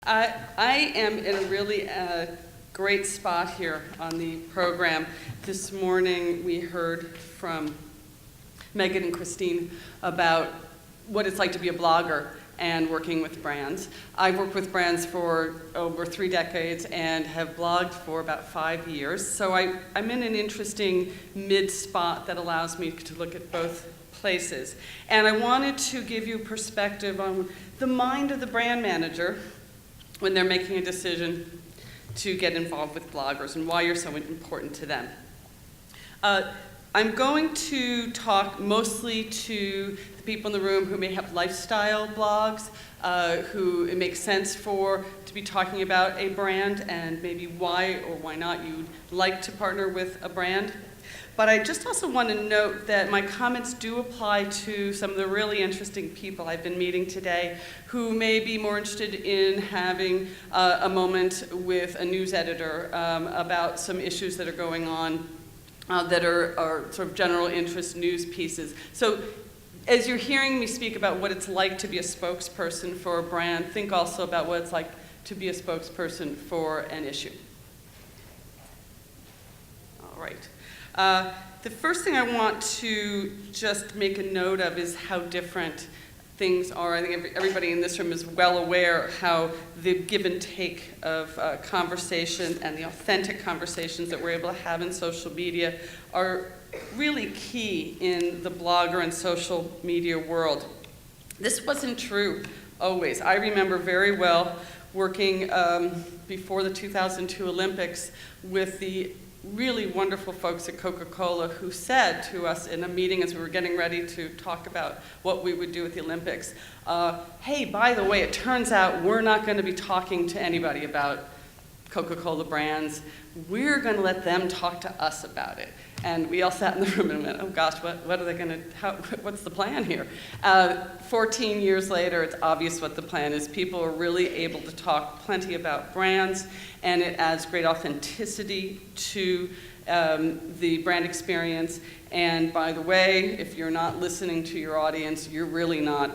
I am in a really great spot here on the program. This morning we heard from Megan and Christine about what it's like to be a blogger and working with brands. I've worked with brands for over 3 decades and have blogged for about 5 years. So I'm in an interesting mid-spot that allows me to look at both places. And I wanted to give you perspective on the mind of the brand manager when they're making a decision to get involved with bloggers and why you're so important to them. I'm going to talk mostly to the people in the room who may have lifestyle blogs, who it makes sense for to be talking about a brand and maybe why or why not you'd like to partner with a brand. But I just also want to note that my comments do apply to some of the really interesting people I've been meeting today who may be more interested in having a moment with a news editor about some issues that are going on that are sort of general interest news pieces. So as you're hearing me speak about what it's like to be a spokesperson for a brand, think also about what it's like to be a spokesperson for an issue. All right. The first thing I want to just make a note of is how different things are. I think everybody in this room is well aware how the give and take of conversation and the authentic conversations that we're able to have in social media are really key in the blogger and social media world. This wasn't true always. I remember very well working before the 2002 Olympics with the really wonderful folks at Coca-Cola who said to us in a meeting as we were getting ready to talk about what we would do at the Olympics, hey, by the way, it turns out we're not going to be talking to anybody about Coca-Cola brands. We're going to let them talk to us about it. And we all sat in the room and went, oh gosh, what are they going to, what's the plan here? 14 years later, it's obvious what the plan is. People are really able to talk plenty about brands, and it adds great authenticity to the brand experience. And by the way, if you're not listening to your audience, you're really not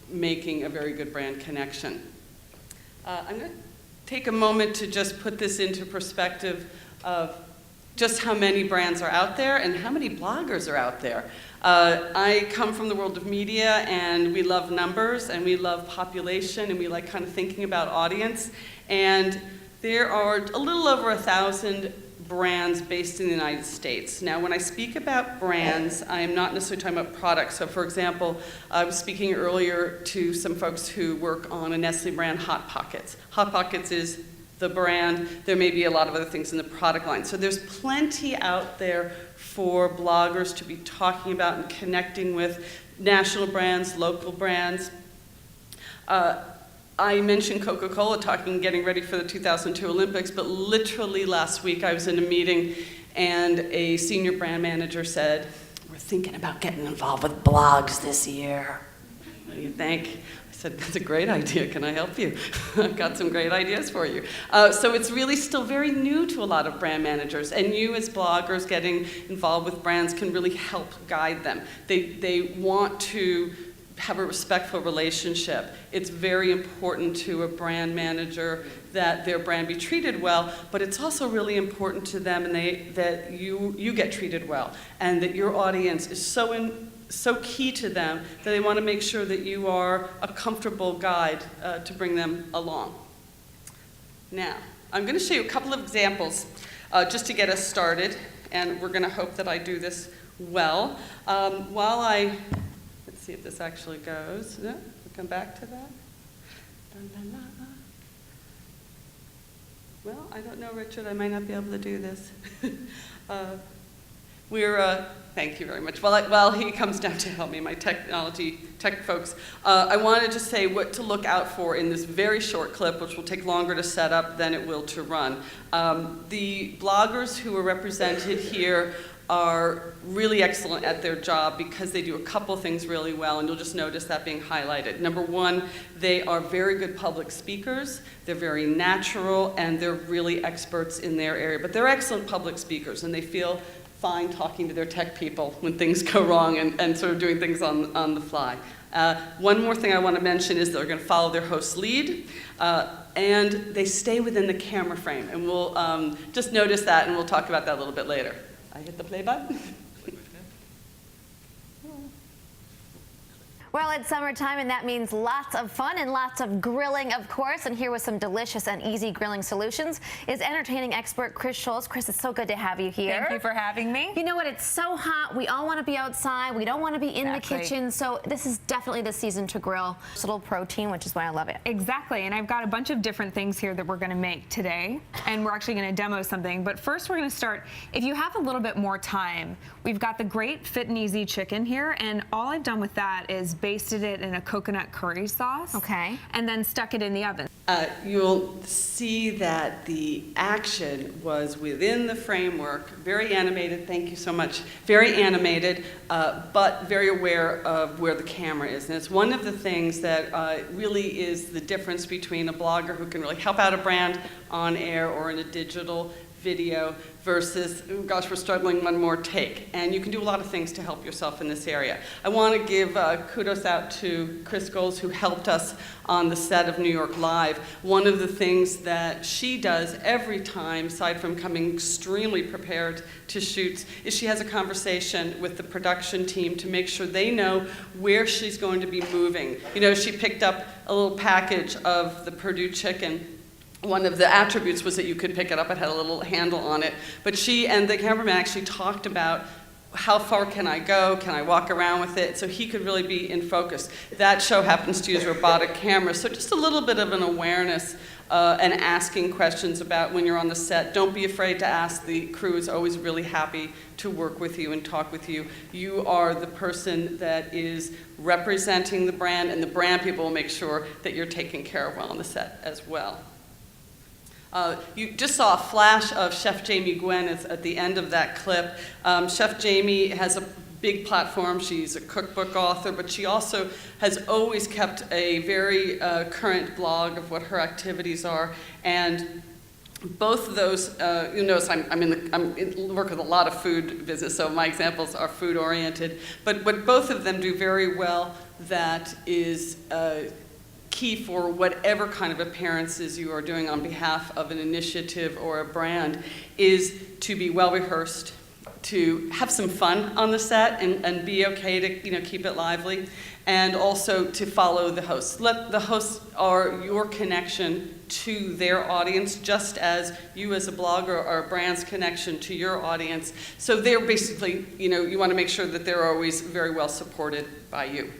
making a very good brand connection. I'm going to take a moment to just put this into perspective of just how many brands are out there and how many bloggers are out there. I come from the world of media, and we love numbers and we love population and we like kind of thinking about audience. And there are a little over 1,000 brands based in the United States. Now, when I speak about brands, I am not necessarily talking about products. So for example, I was speaking earlier to some folks who work on a Nestle brand, Hot Pockets. Hot Pockets is the brand. There may be a lot of other things in the product line. So there's plenty out there for bloggers to be talking about and connecting with national brands, local brands. I mentioned Coca-Cola getting ready for the 2002 Olympics, but literally last week I was in a meeting and a senior brand manager said, we're thinking about getting involved with blogs this year. What do you think? I said, that's a great idea. Can I help you? I've got some great ideas for you. So it's really still very new to a lot of brand managers, and you as bloggers getting involved with brands can really help guide them. They want to have a respectful relationship. It's very important to a brand manager that their brand be treated well, but it's also really important to them that you get treated well, and that your audience is so key to them that they want to make sure that you are a comfortable guide to bring them along. Now, I'm going to show you a couple of examples just to get us started, and we're going to hope that I do this well. Let's see if this actually goes. Yeah, we'll come back to that. Well, I don't know, Richard. I might not be able to do this. Thank you very much. While he comes down to help me, my tech folks, I wanted to say what to look out for in this very short clip, which will take longer to set up than it will to run. The bloggers who are represented here are really excellent at their job because they do a couple things really well, and you'll just notice that being highlighted. Number one, they are very good public speakers, they're very natural, and they're really experts in their area. But they're excellent public speakers, and they feel fine talking to their tech people when things go wrong and sort of doing things on the fly. One more thing I want to mention is they're going to follow their host's lead. and they stay within the camera frame. And we'll just notice that, and we'll talk about that a little bit later. I hit the play button. Well, it's summertime, and that means lots of fun and lots of grilling, of course. And here with some delicious and easy grilling solutions is entertaining expert Chris Schultz. Chris, it's so good to have you here. Thank you for having me. You know what? It's so hot. We all want to be outside. We don't want to be in the kitchen. So this is definitely the season to grill. It's a little protein, which is why I love it. Exactly. And I've got a bunch of different things here that we're going to make today. And we're actually going to demo something. But first, we're going to start, if you have a little bit more time, we've got the great Fit and Easy chicken here. And all I've done with that is basted it in a coconut curry sauce. Okay. And then stuck it in the oven. You'll see that the action was within the framework, very animated, thank you so much, very animated, but very aware of where the camera is. And it's one of the things that really is the difference between a blogger who can really help out a brand on air or in a digital video versus, oh gosh, we're struggling one more take. And you can do a lot of things to help yourself in this area. I want to give kudos out to Chris Goals, who helped us on the set of New York Live. One of the things that she does every time, aside from coming extremely prepared to shoots, is she has a conversation with the production team to make sure they know where she's going to be moving. You know, she picked up a little package of the Purdue chicken. One of the attributes was that you could pick it up. It had a little handle on it. But she and the cameraman actually talked about how far can I go? Can I walk around with it? So he could really be in focus. That show happens to use robotic cameras. So just a little bit of an awareness and asking questions about when you're on the set. Don't be afraid to ask. The crew is always really happy to work with you and talk with you. You are the person that is representing the brand, and the brand people will make sure that you're taken care of well on the set as well. You just saw a flash of Chef Jamie Gwen at the end of that clip. Chef Jamie has a big platform. She's a cookbook author, but she also has always kept a very current blog of what her activities are. And both of those, you notice I work with a lot of food business, so my examples are food oriented. But what both of them do very well that is key for whatever kind of appearances you are doing on behalf of an initiative or a brand is to be well rehearsed, to have some fun on the set and be okay to keep it lively, and also to follow the hosts. Let the hosts are your connection to their audience, just as you as a blogger are a brand's connection to your audience. So they're basically, you want to make sure that they're always very well supported by you.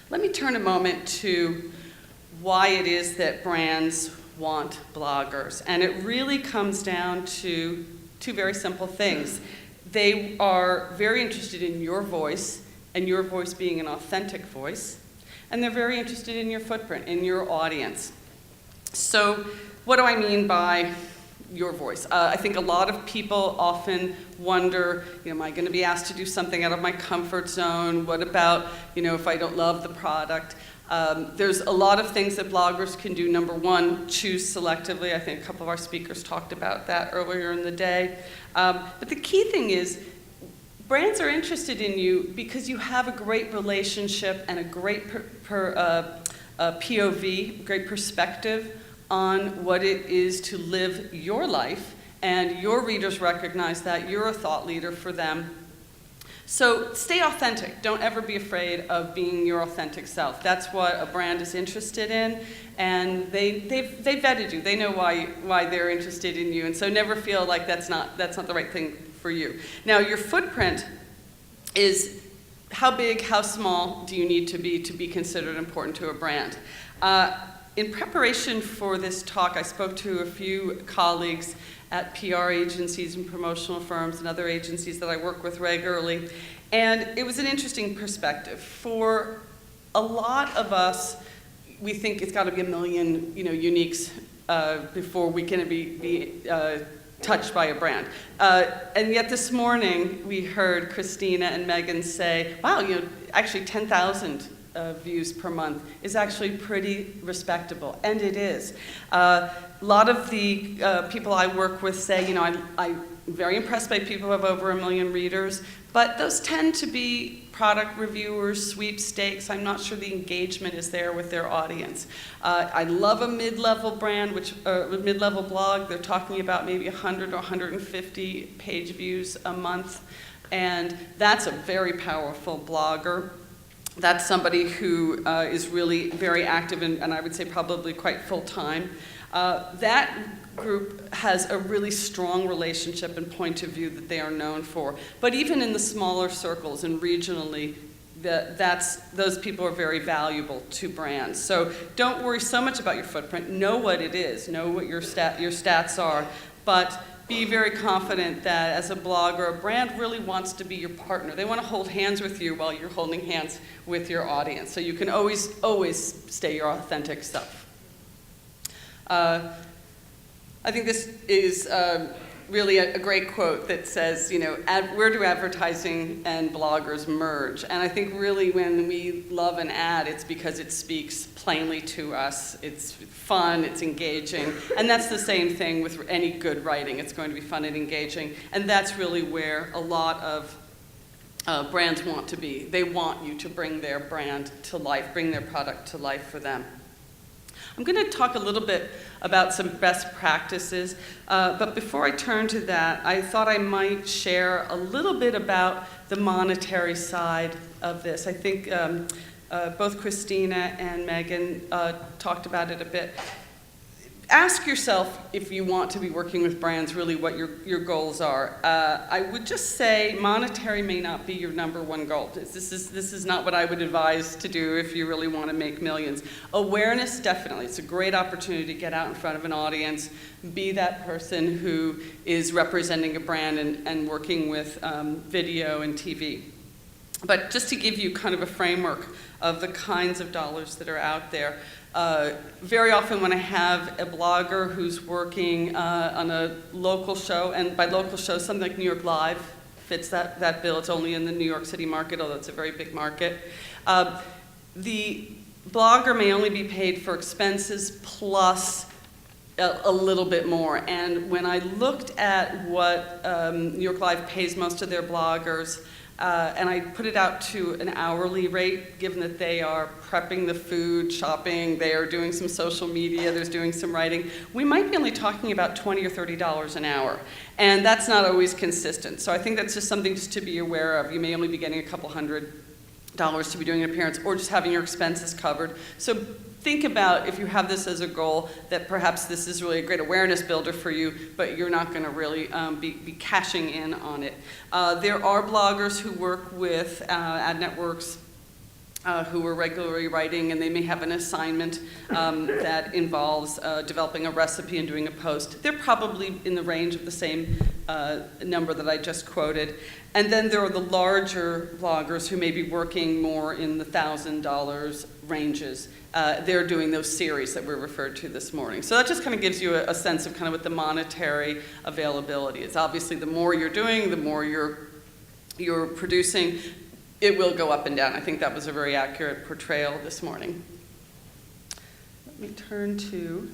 Let me turn a moment to why it is that brands want bloggers. And it really comes down to two very simple things. They are very interested in your voice, and your voice being an authentic voice, and they're very interested in your footprint, in your audience. So what do I mean by your voice? I think a lot of people often wonder, am I going to be asked to do something out of my comfort zone? What about, if I don't love the product? There's a lot of things that bloggers can do. Number one, choose selectively. I think a couple of our speakers talked about that earlier in the day. But the key thing is, brands are interested in you because you have a great relationship and a great POV, great perspective on what it is to live your life, and your readers recognize that. You're a thought leader for them. So stay authentic. Don't ever be afraid of being your authentic self. That's what a brand is interested in, and they've vetted you. They know why they're interested in you, and so never feel like that's not the right thing for you. Now, your footprint is how big, how small do you need to be considered important to a brand? In preparation for this talk, I spoke to a few colleagues at PR agencies and promotional firms and other agencies that I work with regularly. And it was an interesting perspective. For a lot of us, we think it's got to be 1 million uniques before we can be touched by a brand. And yet this morning, we heard Christina and Megan say, wow, actually 10,000 views per month is actually pretty respectable, and it is. A lot of the people I work with say, I'm very impressed by people who have over 1 million readers, but those tend to be product reviewers, sweepstakes. I'm not sure the engagement is there with their audience. I love a mid-level brand, mid-level blog. They're talking about maybe 100 or 150 page views a month, and that's a very powerful blogger. That's somebody who is really very active and I would say probably quite full-time. That group has a really strong relationship and point of view that they are known for. But even in the smaller circles and regionally, those people are very valuable to brands. So don't worry so much about your footprint. Know what it is. Know what your stats are. But be very confident that as a blogger, a brand really wants to be your partner. They want to hold hands with you while you're holding hands with your audience. So you can always stay your authentic self. I think this is really a great quote that says, you know, where do advertising and bloggers merge? And I think really when we love an ad, it's because it speaks plainly to us. It's fun, it's engaging, and that's the same thing with any good writing. It's going to be fun and engaging, and that's really where a lot of brands want to be. They want you to bring their brand to life, bring their product to life for them. I'm going to talk a little bit about some best practices, but before I turn to that, I thought I might share a little bit about the monetary side of this. I think both Christina and Megan talked about it a bit. Ask yourself if you want to be working with brands, really what your goals are. I would just say monetary may not be your number one goal. This is not what I would advise to do if you really want to make millions. Awareness, definitely. It's a great opportunity to get out in front of an audience, be that person who is representing a brand and working with video and TV. But just to give you kind of a framework of the kinds of dollars that are out there, very often when I have a blogger who's working on a local show, and by local show, something like New York Live fits that bill. It's only in the New York City market, although it's a very big market. The blogger may only be paid for expenses plus a little bit more. And when I looked at what New York Live pays most of their bloggers, and I put it out to an hourly rate, given that they are prepping the food, shopping, they are doing some social media, there's doing some writing. We might be only talking about $20 or $30 an hour, and that's not always consistent. So I think that's just something just to be aware of. You may only be getting a couple $100 to be doing an appearance, or just having your expenses covered. So think about, if you have this as a goal, that perhaps this is really a great awareness builder for you, but you're not going to really be cashing in on it. There are bloggers who work with ad networks who are regularly writing, and they may have an assignment that involves developing a recipe and doing a post. They're probably in the range of the same number that I just quoted. And then there are the larger bloggers who may be working more in the $1,000 ranges. They're doing those series that we referred to this morning. So that just kind of gives you a sense of kind of what the monetary availability is. Obviously, the more you're doing, the more you're producing, it will go up and down. I think that was a very accurate portrayal this morning. Let me turn to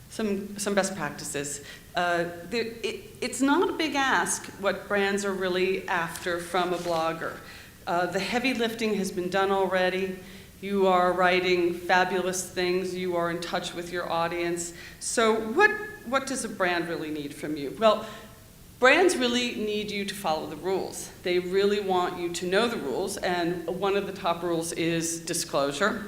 some best practices. It's not a big ask what brands are really after from a blogger. The heavy lifting has been done already. You are writing fabulous things. You are in touch with your audience. So what does a brand really need from you? Well, brands really need you to follow the rules. They really want you to know the rules, and one of the top rules is disclosure.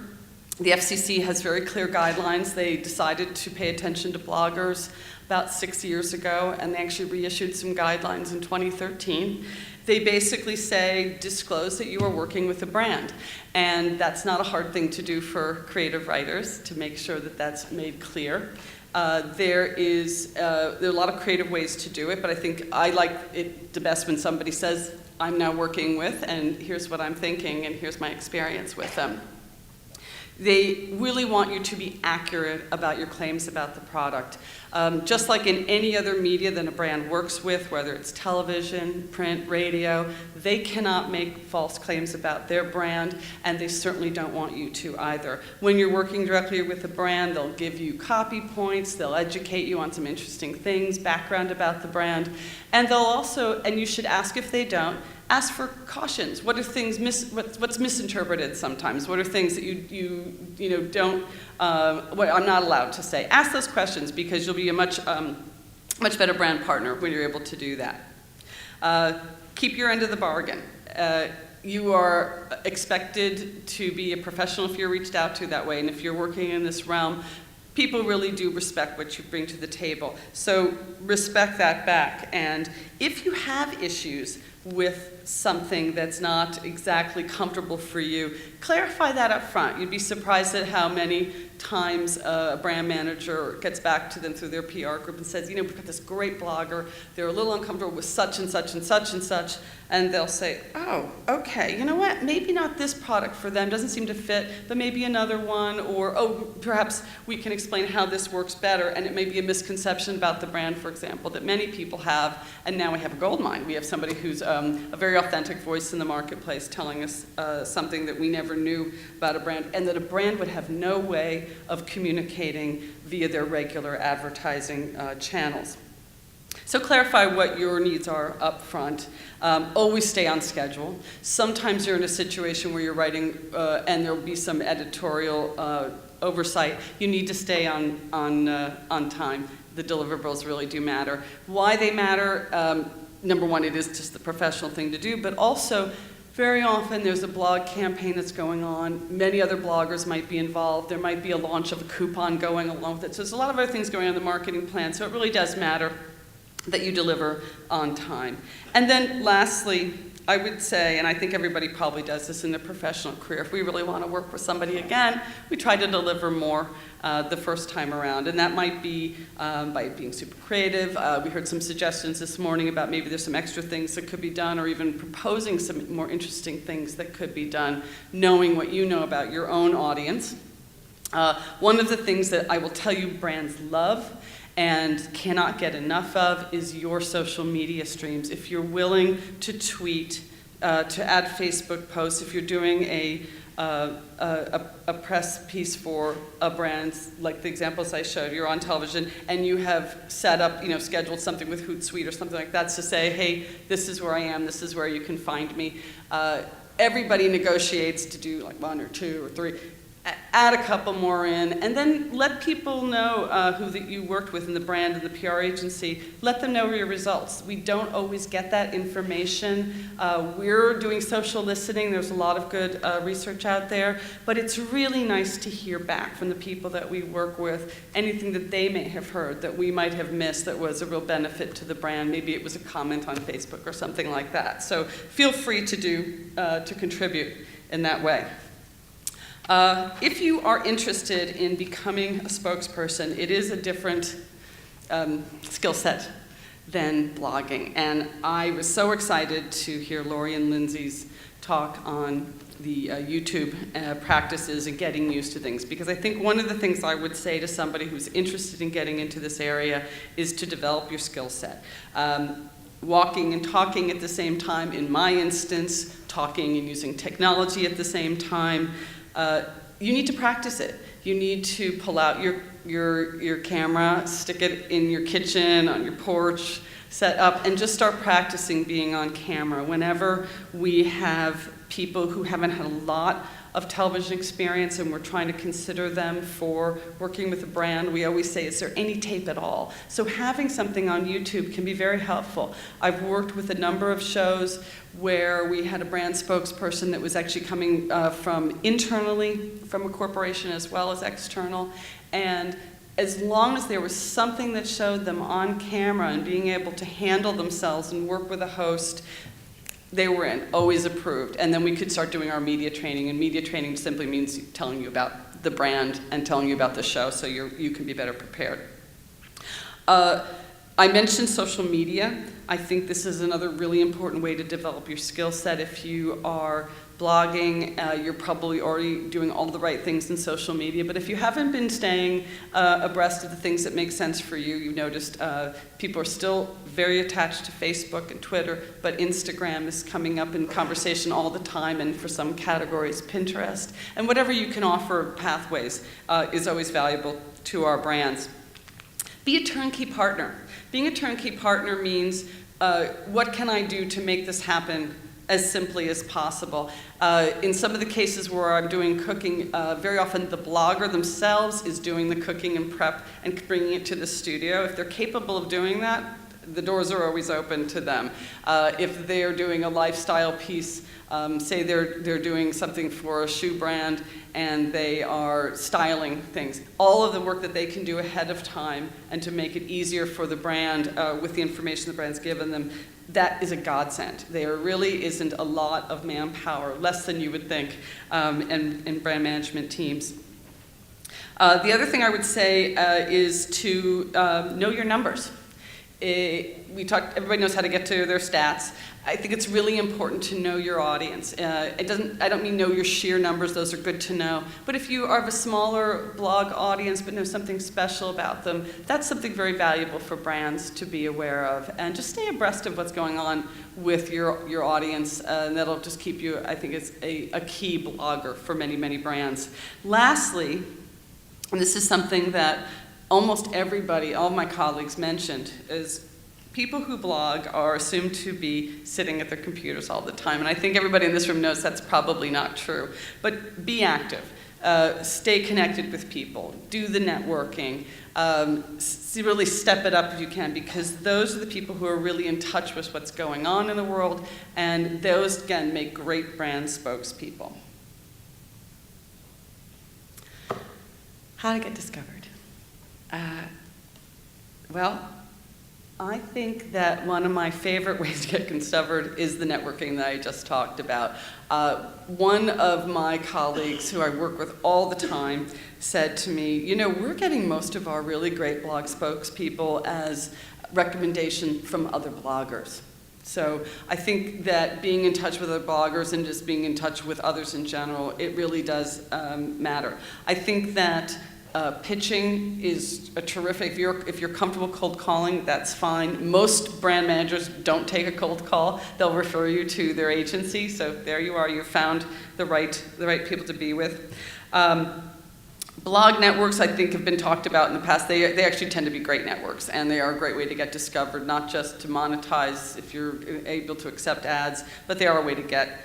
The FCC has very clear guidelines. They decided to pay attention to bloggers about 6 years ago, and they actually reissued some guidelines in 2013. They basically say, disclose that you are working with a brand. And that's not a hard thing to do for creative writers, to make sure that that's made clear. There are a lot of creative ways to do it, but I think I like it the best when somebody says, I'm now working with, and here's what I'm thinking, and here's my experience with them. They really want you to be accurate about your claims about the product. Just like in any other media that a brand works with, whether it's television, print, radio, they cannot make false claims about their brand, and they certainly don't want you to either. When you're working directly with a brand, they'll give you copy points, they'll educate you on some interesting things, background about the brand, and they'll also, and you should ask if they don't, Ask for cautions. What are things what's misinterpreted sometimes? What are things that you don't what I'm not allowed to say? Ask those questions, because you'll be a much better brand partner when you're able to do that. Keep your end of the bargain. You are expected to be a professional if you're reached out to that way, and if you're working in this realm, people really do respect what you bring to the table. So respect that back. And if you have issues with something that's not exactly comfortable for you, clarify that up front. You'd be surprised at how many times a brand manager gets back to them through their PR group and says, we've got this great blogger, they're a little uncomfortable with such and such and such and such, and they'll say, oh, okay, you know what, maybe not this product for them, doesn't seem to fit, but maybe another one, or, oh, perhaps we can explain how this works better, and it may be a misconception about the brand, for example, that many people have, and now we have a gold mine. We have somebody who's a very authentic voice in the marketplace telling us something that we never knew about a brand, and that a brand would have no way of communicating via their regular advertising channels. So clarify what your needs are up front. Always stay on schedule. Sometimes you're in a situation where you're writing and there'll be some editorial oversight. You need to stay on time. The deliverables really do matter. Why they matter? Number one, it is just the professional thing to do, but also very often there's a blog campaign that's going on. Many other bloggers might be involved. There might be a launch of a coupon going along with it. So there's a lot of other things going on in the marketing plan. So it really does matter that you deliver on time. And then lastly, I would say, and I think everybody probably does this in their professional career, if we really want to work with somebody again, we try to deliver more the first time around. And that might be by being super creative. We heard some suggestions this morning about maybe there's some extra things that could be done, or even proposing some more interesting things that could be done, knowing what you know about your own audience. One of the things that I will tell you brands love and cannot get enough of is your social media streams. If you're willing to tweet, to add Facebook posts, if you're doing a press piece for a brand, like the examples I showed, you're on television and you have set up, scheduled something with Hootsuite or something like that to say, hey, this is where I am, this is where you can find me. Everybody negotiates to do like 1 or 2 or 3. Add a couple more in, and then let people know who that you worked with in the brand and the PR agency. Let them know your results. We don't always get that information. We're doing social listening. There's a lot of good research out there, but it's really nice to hear back from the people that we work with, anything that they may have heard that we might have missed that was a real benefit to the brand. Maybe it was a comment on Facebook or something like that. So feel free to contribute in that way. If you are interested in becoming a spokesperson, it is a different skill set than blogging. And I was so excited to hear Lori and Lindsay's talk on the YouTube practices and getting used to things. Because I think one of the things I would say to somebody who's interested in getting into this area is to develop your skill set. Walking and talking at the same time, in my instance, talking and using technology at the same time. You need to practice it. You need to pull out your camera, stick it in your kitchen, on your porch, set up, and just start practicing being on camera. Whenever we have people who haven't had a lot of television experience and we're trying to consider them for working with a brand, we always say, is there any tape at all? So having something on YouTube can be very helpful. I've worked with a number of shows where we had a brand spokesperson that was actually coming from internally from a corporation as well as external, and as long as there was something that showed them on camera and being able to handle themselves and work with a host, they were in, always approved. And then we could start doing our media training, and media training simply means telling you about the brand and telling you about the show so you can be better prepared. I mentioned social media. I think this is another really important way to develop your skill set. If you are blogging, you're probably already doing all the right things in social media, but if you haven't been staying abreast of the things that make sense for you, you've noticed people are still very attached to Facebook and Twitter, but Instagram is coming up in conversation all the time, and for some categories, Pinterest. And whatever you can offer pathways is always valuable to our brands. Be a turnkey partner. Being a turnkey partner means what can I do to make this happen as simply as possible. In some of the cases where I'm doing cooking, very often the blogger themselves is doing the cooking and prep and bringing it to the studio. If they're capable of doing that, the doors are always open to them. If they're doing a lifestyle piece, say they're doing something for a shoe brand and they are styling things, all of the work that they can do ahead of time and to make it easier for the brand with the information the brand's given them, that is a godsend. There really isn't a lot of manpower, less than you would think, in brand management teams. The other thing I would say is to know your numbers. Everybody knows how to get to their stats. I think it's really important to know your audience. I don't mean know your sheer numbers, those are good to know. But if you are of a smaller blog audience but know something special about them, that's something very valuable for brands to be aware of. And just stay abreast of what's going on with your audience, and that'll just keep you, I think, as a key blogger for many, many brands. Lastly, and this is something that almost everybody, all my colleagues mentioned, is people who blog are assumed to be sitting at their computers all the time. And I think everybody in this room knows that's probably not true. But be active. Stay connected with people. Do the networking. Really step it up if you can, because those are the people who are really in touch with what's going on in the world. And those, again, make great brand spokespeople. How to get discovered? Well, I think that one of my favorite ways to get discovered is the networking that I just talked about. One of my colleagues who I work with all the time said to me, you know, we're getting most of our really great blog spokespeople as recommendation from other bloggers. So I think that being in touch with other bloggers and just being in touch with others in general, it really does matter. I think that pitching is a terrific, if you're comfortable cold calling, that's fine. Most brand managers don't take a cold call. They'll refer you to their agency. So there you are, you've found the right people to be with. Blog networks, I think, have been talked about in the past. They actually tend to be great networks, and they are a great way to get discovered, not just to monetize if you're able to accept ads, but they are a way to get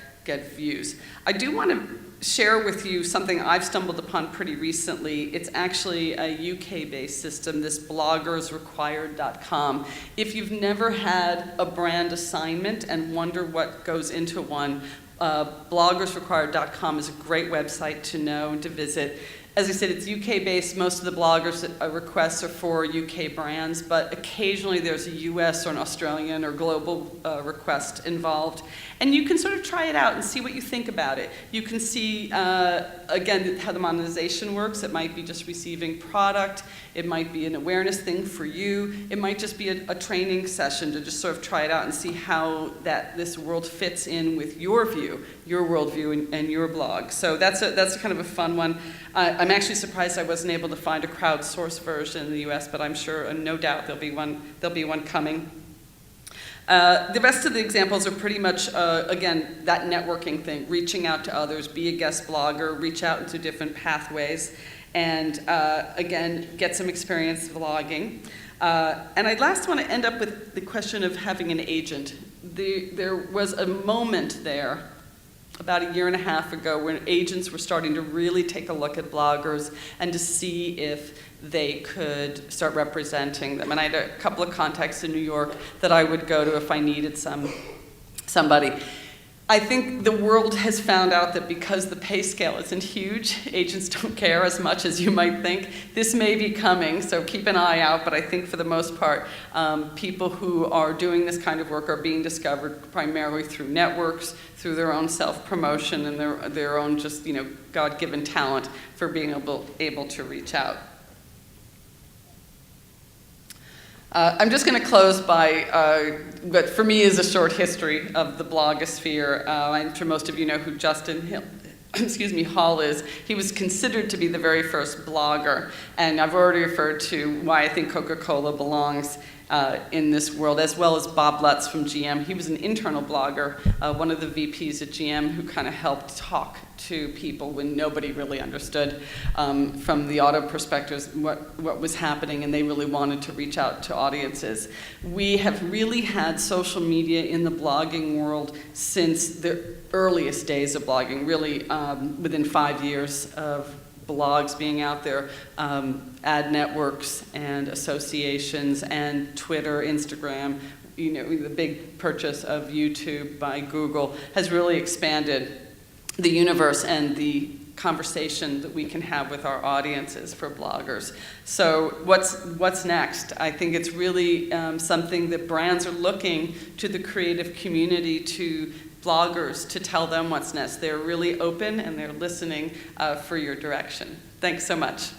views. I do want to share with you something I've stumbled upon pretty recently. It's actually a UK-based system, this bloggersrequired.com. If you've never had a brand assignment and wonder what goes into one, bloggersrequired.com is a great website to know and to visit. As I said, it's UK-based. Most of the bloggers requests are for UK brands, but occasionally there's a US or an Australian or global request involved. And you can sort of try it out and see what you think about it. You can see, again, how the monetization works. It might be just receiving product. It might be an awareness thing for you. It might just be a training session to just sort of try it out and see how this world fits in with your view, your worldview, and your blog. So that's kind of a fun one. I'm actually surprised I wasn't able to find a crowdsourced version in the US, but I'm sure, and no doubt, there'll be one coming. The rest of the examples are pretty much, again, that networking thing, reaching out to others, be a guest blogger, reach out into different pathways, and again, get some experience vlogging. And I last want to end up with the question of having an agent. There was a moment there about a year and a half ago when agents were starting to really take a look at bloggers and to see if they could start representing them. And I had a couple of contacts in New York that I would go to if I needed somebody. I think the world has found out that because the pay scale isn't huge, agents don't care as much as you might think. This may be coming, so keep an eye out, but I think for the most part, people who are doing this kind of work are being discovered primarily through networks, through their own self-promotion and their own just, God-given talent for being able to reach out. I'm just going to close by what for me is a short history of the blogosphere. I'm sure most of you know who Justin Hall is. He was considered to be the very first blogger, and I've already referred to why I think Coca-Cola belongs in this world, as well as Bob Lutz from GM. He was an internal blogger, one of the VPs at GM who kind of helped talk to people when nobody really understood from the auto perspectives what was happening, and they really wanted to reach out to audiences. We have really had social media in the blogging world since the earliest days of blogging, really within 5 years of blogs being out there. Ad networks and associations and Twitter, Instagram, the big purchase of YouTube by Google has really expanded the universe and the conversation that we can have with our audiences for bloggers. So what's next? I think it's really something that brands are looking to the creative community, to bloggers, to tell them what's next. They're really open and they're listening for your direction. Thanks so much.